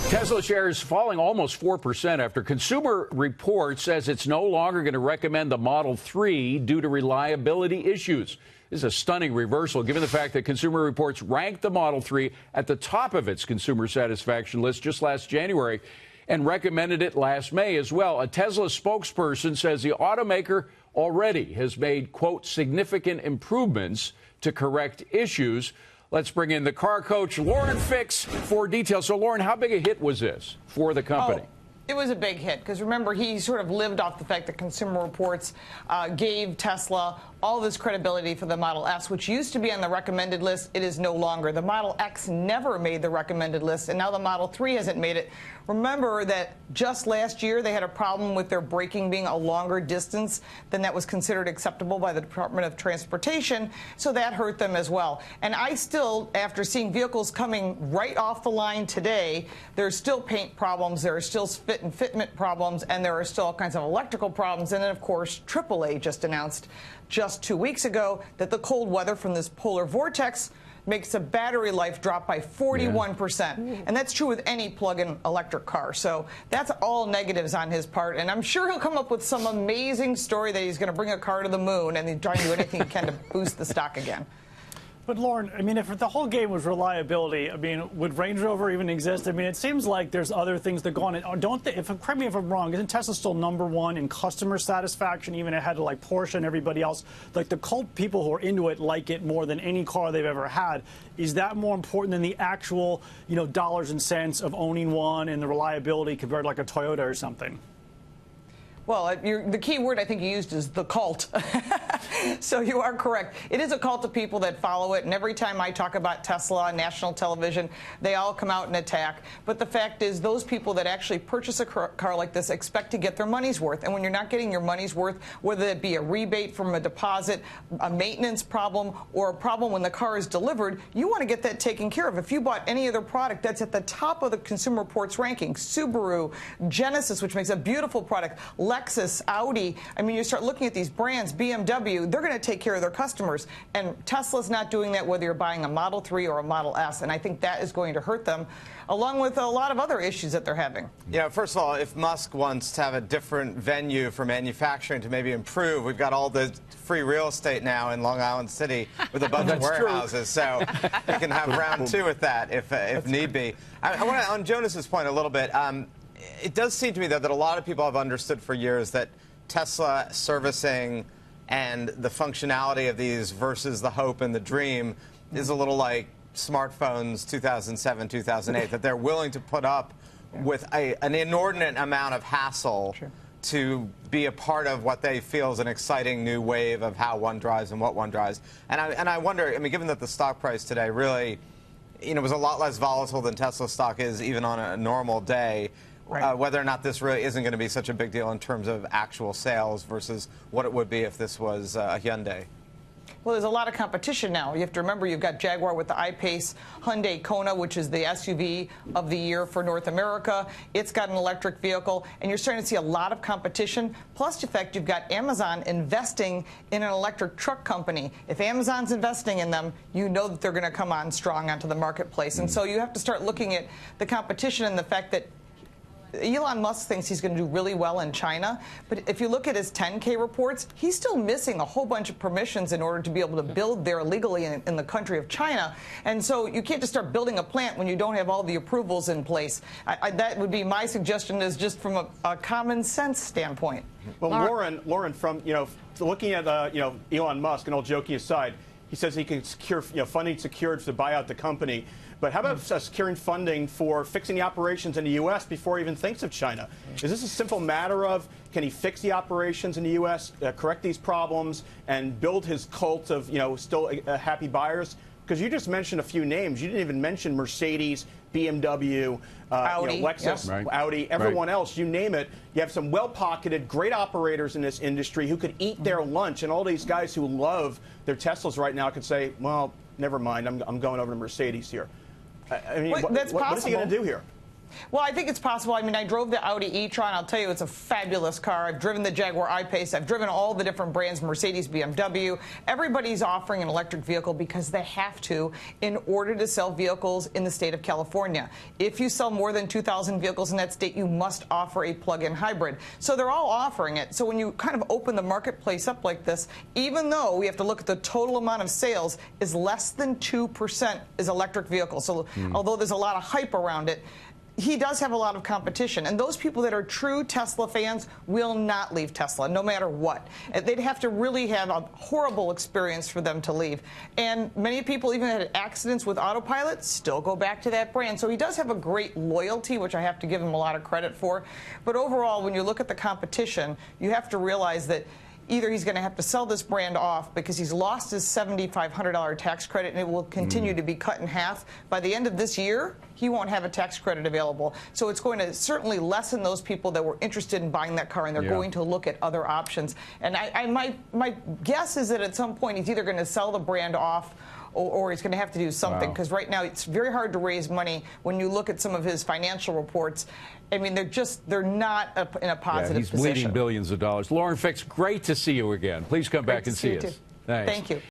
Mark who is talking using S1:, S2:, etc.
S1: Tesla shares falling almost 4% after Consumer Reports says it's no longer going to recommend the Model 3 due to reliability issues. This is a stunning reversal, given the fact that Consumer Reports ranked the Model 3 at the top of its consumer satisfaction list just last January and recommended it last May as well. A Tesla spokesperson says the automaker already has made, quote, significant improvements to correct issues. Let's bring in the car coach, Lauren Fix, for details. So, Lauren, how big a hit was this for the company?
S2: It was a big hit because, remember, he sort of lived off the fact that Consumer Reports gave Tesla all this credibility for the Model S, which used to be on the recommended list. It is no longer. The Model X never made the recommended list, and now the Model 3 hasn't made it. Remember that just last year they had a problem with their braking being a longer distance than that was considered acceptable by the Department of Transportation, so that hurt them as well. And I still, after seeing vehicles coming right off the line today, there's still paint problems, there are still fit and fitment problems, and there are still all kinds of electrical problems. And then, of course, AAA just announced just 2 weeks ago that the cold weather from this polar vortex makes the battery life drop by 41%. Yeah. And that's true with any plug-in electric car. So that's all negatives on his part. And I'm sure he'll come up with some amazing story that he's going to bring a car to the moon and he's trying to do anything he can to boost the stock again.
S3: But, Lauren, I mean, if the whole game was reliability, I mean, would Range Rover even exist? I mean, it seems like there's other things that go on. Don't they, correct me if I'm wrong, isn't Tesla still #1 in customer satisfaction, even ahead of, like, Porsche and everybody else? Like, the cult people who are into it like it more than any car they've ever had. Is that more important than the actual, you know, dollars and cents of owning one and the reliability compared to, like, a Toyota or something?
S2: Well, the key word I think you used is the cult. So you are correct. It is a cult of people that follow it, and every time I talk about Tesla on national television, they all come out and attack. But the fact is, those people that actually purchase a car like this expect to get their money's worth. And when you're not getting your money's worth, whether it be a rebate from a deposit, a maintenance problem, or a problem when the car is delivered, you want to get that taken care of. If you bought any other product that's at the top of the Consumer Reports ranking, Subaru, Genesis, which makes a beautiful product, Lexus, Audi, I mean, you start looking at these brands, BMW, they're going to take care of their customers. And Tesla's not doing that whether you're buying a Model 3 or a Model S. And I think that is going to hurt them, along with a lot of other issues that they're having.
S4: Yeah, first of all, if Musk wants to have a different venue for manufacturing to maybe improve, we've got all the free real estate now in Long Island City with a bunch of warehouses. So we can have round 2 with that if need be. I want to, on Jonas's point a little bit, it does seem to me, though, that a lot of people have understood for years that Tesla servicing and the functionality of these versus the hope and the dream is a little like smartphones 2007, 2008, that they're willing to put up with an inordinate amount of hassle to be a part of what they feel is an exciting new wave of how one drives and what one drives. And I wonder, I mean, given that the stock price today really, you know, was a lot less volatile than Tesla stock is even on a normal day, whether or not this really isn't going to be such a big deal in terms of actual sales versus what it would be if this was a Hyundai.
S2: Well, there's a lot of competition now. You have to remember you've got Jaguar with the I-Pace, Hyundai Kona, which is the SUV of the year for North America. It's got an electric vehicle, and you're starting to see a lot of competition. Plus the fact you've got Amazon investing in an electric truck company. If Amazon's investing in them, you know that they're going to come on strong onto the marketplace. And so you have to start looking at the competition and the fact that Elon Musk thinks he's going to do really well in China, but if you look at his 10K reports, he's still missing a whole bunch of permissions in order to be able to build there legally in the country of China. And so you can't just start building a plant when you don't have all the approvals in place. That would be my suggestion, is just from a common sense standpoint.
S5: Well, Lauren, from looking at Elon Musk, and all joking aside, he says he can secure funding secured to buy out the company. But how about securing funding for fixing the operations in the U.S. before he even thinks of China? Is this a simple matter of, can he fix the operations in the U.S., correct these problems, and build his cult of, still happy buyers? Because you just mentioned a few names. You didn't even mention Mercedes, BMW,
S2: Audi,
S5: Lexus, Audi, everyone else, you name it. You have some well-pocketed, great operators in this industry who could eat their lunch, and all these guys who love their Teslas right now could say, well, never mind, I'm going over to Mercedes here. I mean,
S2: that's
S5: what is he going to do here?
S2: Well, I think it's possible. I mean, I drove the Audi e-tron. I'll tell you, it's a fabulous car. I've driven the Jaguar I-Pace. I've driven all the different brands, Mercedes, BMW. Everybody's offering an electric vehicle because they have to in order to sell vehicles in the state of California. If you sell more than 2,000 vehicles in that state, you must offer a plug-in hybrid. So they're all offering it. So when you kind of open the marketplace up like this, even though we have to look at the total amount of sales is less than 2% is electric vehicles. So although there's a lot of hype around it, he does have a lot of competition, and those people that are true Tesla fans will not leave Tesla, no matter what. They'd have to really have a horrible experience for them to leave. And many people, even had accidents with autopilot, still go back to that brand. So he does have a great loyalty, which I have to give him a lot of credit for. But overall, when you look at the competition, you have to realize that either he's going to have to sell this brand off because he's lost his $7,500 tax credit and it will continue to be cut in half. By the end of this year, he won't have a tax credit available. So it's going to certainly lessen those people that were interested in buying that car, and they're going to look at other options. And my guess is that at some point he's either going to sell the brand off or he's going to have to do something, because right now it's very hard to raise money when you look at some of his financial reports. I mean, they're not in a positive position.
S1: He's bleeding billions of dollars. Lauren Fix, great to see you again. Please come back and see us.
S2: Thank you.